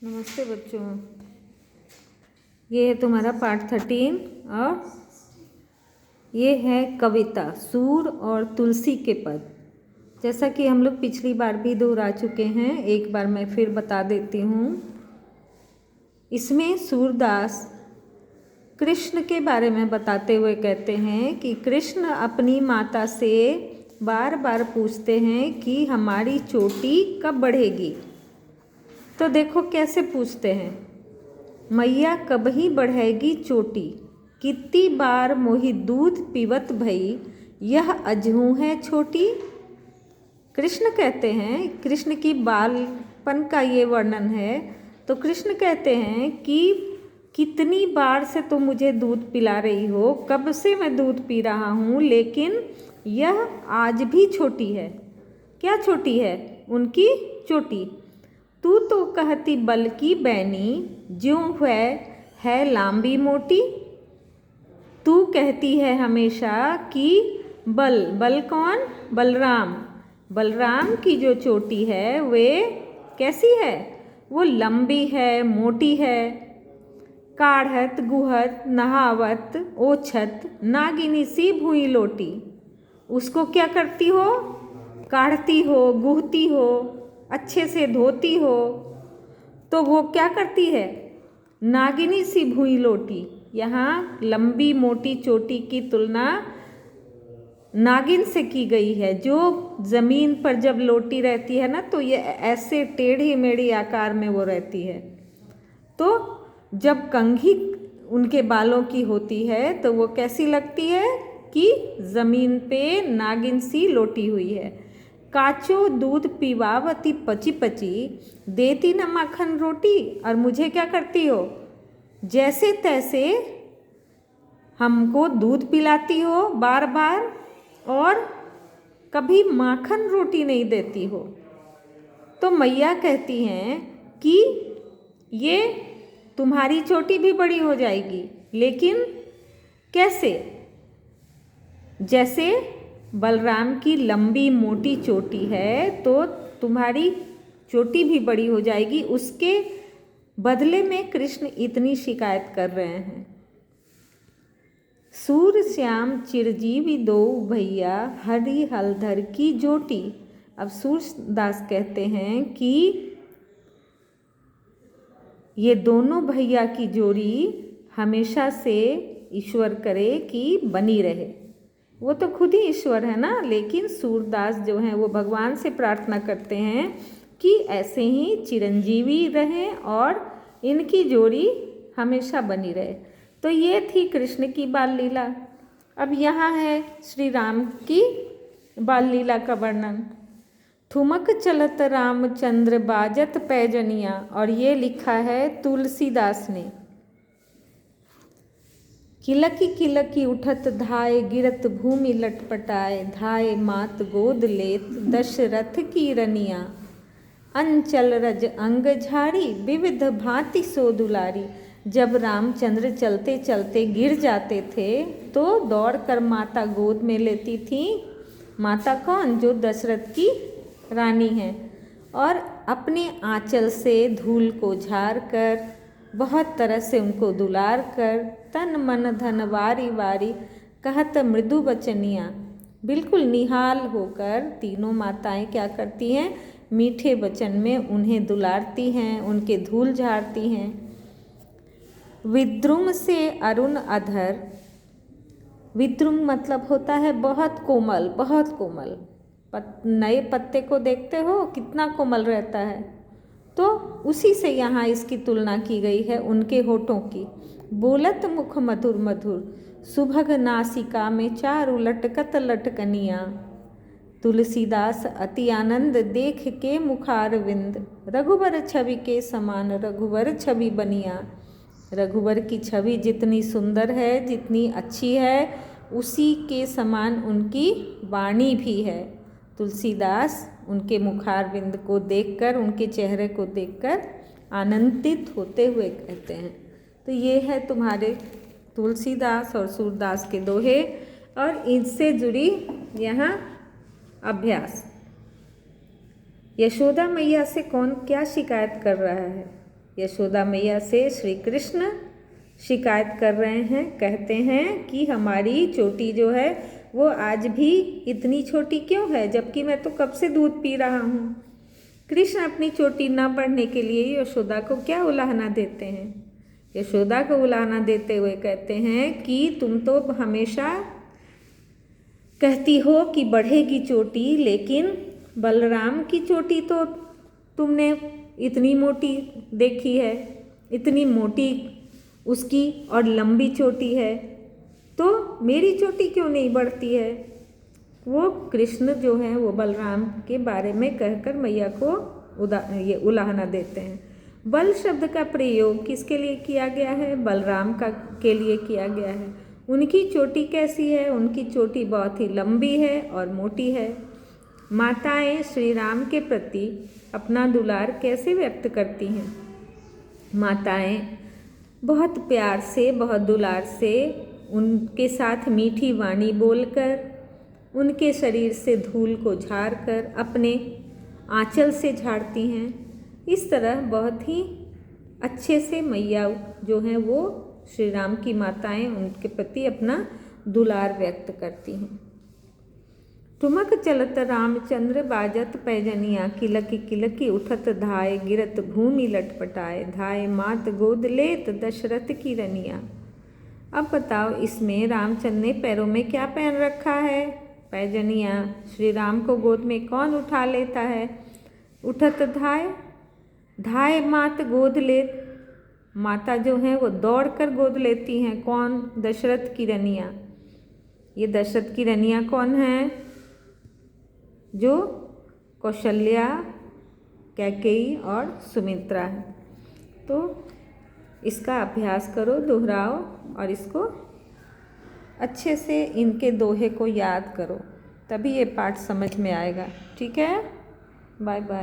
नमस्ते बच्चों, ये है तुम्हारा पार्ट 13 और ये है कविता सूर और तुलसी के पद। जैसा कि हम लोग पिछली बार भी दोहरा चुके हैं, एक बार मैं फिर बता देती हूँ। इसमें सूरदास कृष्ण के बारे में बताते हुए कहते हैं कि कृष्ण अपनी माता से बार बार पूछते हैं कि हमारी चोटी कब बढ़ेगी। तो देखो कैसे पूछते हैं, मैया कब ही बढ़ेगी चोटी, कितनी बार मोहि दूध पीवत भई, यह अजहू है छोटी। कृष्ण कहते हैं, कृष्ण की बालपन का ये वर्णन है। तो कृष्ण कहते हैं कि कितनी बार से तुम मुझे दूध पिला रही हो, कब से मैं दूध पी रहा हूँ, लेकिन यह आज भी छोटी है। क्या छोटी है? उनकी चोटी। तू तो कहती बल की बैनी, ज्यों है लांबी मोटी। तू कहती है हमेशा कि बल कौन? बलराम। बलराम की जो चोटी है वे कैसी है? वो लंबी है, मोटी है। काढ़त गुहत नहावत ओछत, नागिनी सी भुई लोटी। उसको क्या करती हो? काढ़ती हो, गुहती हो, अच्छे से धोती हो, तो वो क्या करती है? नागिनी सी भुई लोटी। यहाँ लंबी मोटी चोटी की तुलना नागिन से की गई है, जो ज़मीन पर जब लोटी रहती है ना, तो ये ऐसे टेढ़ी मेढ़ी आकार में वो रहती है। तो जब कंघी उनके बालों की होती है तो वो कैसी लगती है कि ज़मीन पे नागिन सी लोटी हुई है। काचो दूध पीवावती पची पची, देती न माखन रोटी। और मुझे क्या करती हो? जैसे तैसे हमको दूध पिलाती हो बार बार, और कभी माखन रोटी नहीं देती हो। तो मैया कहती हैं कि ये तुम्हारी चोटी भी बड़ी हो जाएगी, लेकिन कैसे? जैसे बलराम की लंबी मोटी चोटी है, तो तुम्हारी चोटी भी बड़ी हो जाएगी। उसके बदले में कृष्ण इतनी शिकायत कर रहे हैं। सूर श्याम चिरजीवी दो भैया, हरि हलधर की जोटी। अब सूरदास कहते हैं कि ये दोनों भैया की जोड़ी हमेशा से ईश्वर करे कि बनी रहे। वो तो खुद ही ईश्वर है ना, लेकिन सूरदास जो हैं वो भगवान से प्रार्थना करते हैं कि ऐसे ही चिरंजीवी रहें और इनकी जोड़ी हमेशा बनी रहे। तो ये थी कृष्ण की बाल लीला। अब यहाँ है श्री राम की बाल लीला का वर्णन। ठुमक चलत रामचंद्र बाजत पैजनिया, और ये लिखा है तुलसीदास ने। किलकी किलकी उठत धाय, गिरत भूमि लटपटाए, धाय मात गोद लेत दशरथ की रनिया। अंचल रज अंग झाड़ी, विविध भांति सो दुलारी। जब रामचंद्र चलते चलते गिर जाते थे तो दौड़कर माता गोद में लेती थी। माता कौन? जो दशरथ की रानी है। और अपने आंचल से धूल को झाड़ कर, बहुत तरह से उनको दुलार कर, तन मन धन वारी वारी, कहत मृदु बचनिया। बिल्कुल निहाल होकर तीनों माताएं क्या करती हैं? मीठे वचन में उन्हें दुलारती हैं, उनके धूल झाड़ती हैं। विद्रुम से अरुण अधर, विद्रुम मतलब होता है बहुत कोमल, बहुत कोमल। नए पत्ते को देखते हो कितना कोमल रहता है, तो उसी से यहाँ इसकी तुलना की गई है, उनके होठों की। बोलत मुख मधुर मधुर, सुभग नासिका में चारु लटकत लटकनिया। तुलसीदास अति आनंद देख के मुखारविंद, रघुवर छवि के समान रघुवर छवि बनिया। रघुवर की छवि जितनी सुंदर है, जितनी अच्छी है, उसी के समान उनकी वाणी भी है। तुलसीदास उनके मुखारविंद को देखकर, उनके चेहरे को देखकर आनंदित होते हुए कहते हैं। तो ये है तुम्हारे तुलसीदास और सूरदास के दोहे, और इनसे जुड़ी यहाँ अभ्यास। यशोदा मैया से कौन क्या शिकायत कर रहा है? यशोदा मैया से श्री कृष्ण शिकायत कर रहे हैं, कहते हैं कि हमारी चोटी जो है वो आज भी इतनी छोटी क्यों है, जबकि मैं तो कब से दूध पी रहा हूँ। कृष्ण अपनी चोटी न बढ़ने के लिए यशोदा को क्या उलाहना देते हैं? यशोदा को उलाहना देते हुए कहते हैं कि तुम तो हमेशा कहती हो कि बढ़ेगी चोटी, लेकिन बलराम की चोटी तो तुमने इतनी मोटी देखी है, इतनी मोटी उसकी और लंबी चोटी है, तो मेरी चोटी क्यों नहीं बढ़ती है? वो कृष्ण जो है वो बलराम के बारे में कहकर मैया को ये उलाहना देते हैं। बल शब्द का प्रयोग किसके लिए किया गया है? बलराम के लिए किया गया है। उनकी चोटी कैसी है? उनकी चोटी बहुत ही लंबी है और मोटी है। माताएं श्री राम के प्रति अपना दुलार कैसे व्यक्त करती हैं? माताएं बहुत प्यार से, बहुत दुलार से उनके साथ मीठी वाणी बोलकर, उनके शरीर से धूल को झाड़कर अपने आंचल से झाड़ती हैं। इस तरह बहुत ही अच्छे से मैया जो हैं वो श्री राम की माताएं उनके प्रति अपना दुलार व्यक्त करती हैं। ठुमक चलत रामचंद्र बाजत पैजनिया, किलकी किलकी उठत धाय, गिरत भूमि लटपटाए, धाय मात गोद लेत दशरथ की रनिया। अब बताओ इसमें रामचंद्र ने पैरों में क्या पहन रखा है? पैजनिया। श्री राम को गोद में कौन उठा लेता है? उठत धाय, धाय मात गोद लेत, माता जो है वो दौड़कर गोद लेती हैं। कौन? दशरथ की रनिया। ये दशरथ की रनिया कौन है? जो कौशल्या, कैकेयी और सुमित्रा है। तो इसका अभ्यास करो, दोहराओ और इसको अच्छे से इनके दोहे को याद करो, तभी ये पाठ समझ में आएगा। ठीक है, बाय बाय।